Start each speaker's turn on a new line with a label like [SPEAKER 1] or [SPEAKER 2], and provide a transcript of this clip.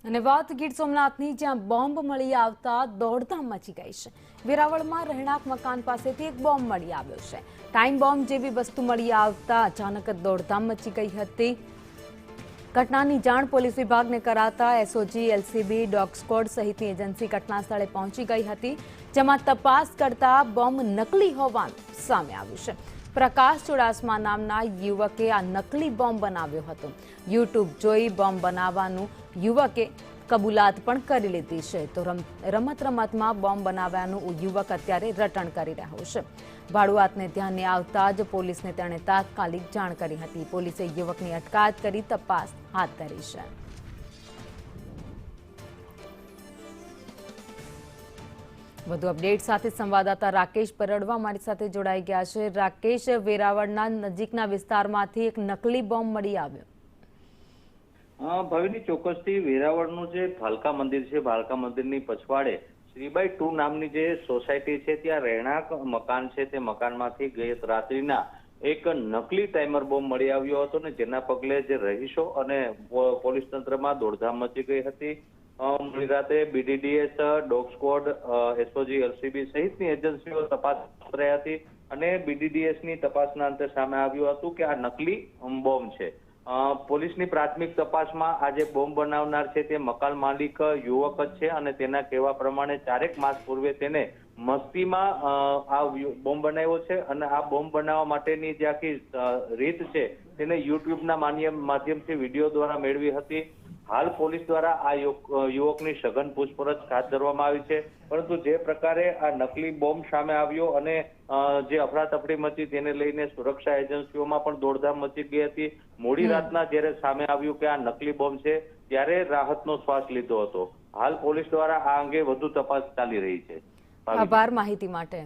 [SPEAKER 1] અને વાત ગીર સોમનાથની, જ્યાં બોમ્બ મળી આવતા દોડધામ મચી ગઈ છે। વેરાવળમાં રહેણાંક મકાન પાસેથી એક બોમ્બ મળી આવ્યો છે। ટાઈમ બોમ્બ જેવી વસ્તુ મળી આવતા અચાનક દોડધામ મચી ગઈ હતી। ઘટનાની જાણ પોલીસ વિભાગને કરાતા એસઓજી, એલસીબી, ડોગ સ્ક્વોડ સહિતની એજન્સી ઘટના સ્થળે પહોંચી ગઈ હતી, જેમાં તપાસ કરતા બોમ્બ નકલી હોવાનું સામે આવ્યું છે। પ્રકાશ ચુડાસમા નામના યુવકે આ નકલી બોમ્બ બનાવ્યો હતો। યુટ્યુબ જોઈ બોમ્બ બનાવવાનું યુવકે કબૂલાત પણ કરી લીધી છે। તો રમતમાં બોમ્બ બનાવવાનું યુવક અત્યારે રટણ કરી રહ્યો છે। ભાડુઆતને ધ્યાને આવતા જ પોલીસને તેણે તાત્કાલિક જાણ કરી હતી। પોલીસે યુવકની અટકાયત કરી તપાસ હાથ ધરી છે। વધુ અપડેટ સાથે સંવાદદાતા રાકેશ પરડવા મારી સાથે જોડાઈ ગયા છે। રાકેશ, વેરાવળના નજીકના વિસ્તારમાંથી એક નકલી બોમ્બ મળી આવ્યો।
[SPEAKER 2] ભવિની ચોક્કસથી વેરાવળનું જે ભાલકા મંદિર છે, ભાલકા મંદિરની પછવાડે શ્રીબાઈ 2 નામની જે સોસાયટી છે, ત્યાં રહેણાંક મકાન છે, તે મકાનમાંથી ગઈ રાત્રિના એક નકલી ટાઈમર બોમ્બ મળી આવ્યો હતો ને જેના પગલે જે રહીશો અને પોલીસ તંત્રમાં દોડધામ મચી ગઈ હતી। મોડી રાતે BDDS, dog squad, SOG, LCB સહિતની એજન્સીઓ તપાસ કરી રહી હતી અને બીડીડીએસની તપાસના અંતે સામે આવ્યું હતું કે આ નકલી બોમ્બ છે। પોલીસની પ્રાથમિક તપાસમાં આ જે બોમ્બ બનાવનાર છે તે મકાન માલિક યુવક જ છે અને તેના કહેવા પ્રમાણે 4 માસ પૂર્વે તેને મસ્તીમાં આ બોમ્બ બનાવ્યો છે અને આ બોમ્બ બનાવવા માટેની જે આખી રીત છે તેને યુટ્યુબના માધ્યમથી વિડીયો દ્વારા મેળવી હતી। હાલ પોલીસ દ્વારા આ યુવકની સઘન પૂછપરછ હાથ ધરવામાં આવી છે, પરંતુ જે પ્રકારે આ નકલી બોમ્બ સામે આવ્યો અને જે અફરાતફરી મચી તેને લઈને સુરક્ષા એજન્સીઓમાં પણ દોડધામ મચી ગઈ હતી। મોડી રાતના જ્યારે સામે આવ્યું કે આ નકલી બોમ્બ છે ત્યારે રાહતનો શ્વાસ લીધો હતો। હાલ પોલીસ દ્વારા આ અંગે વધુ તપાસ ચાલી રહી છે।
[SPEAKER 1] આભાર માહિતી માટે।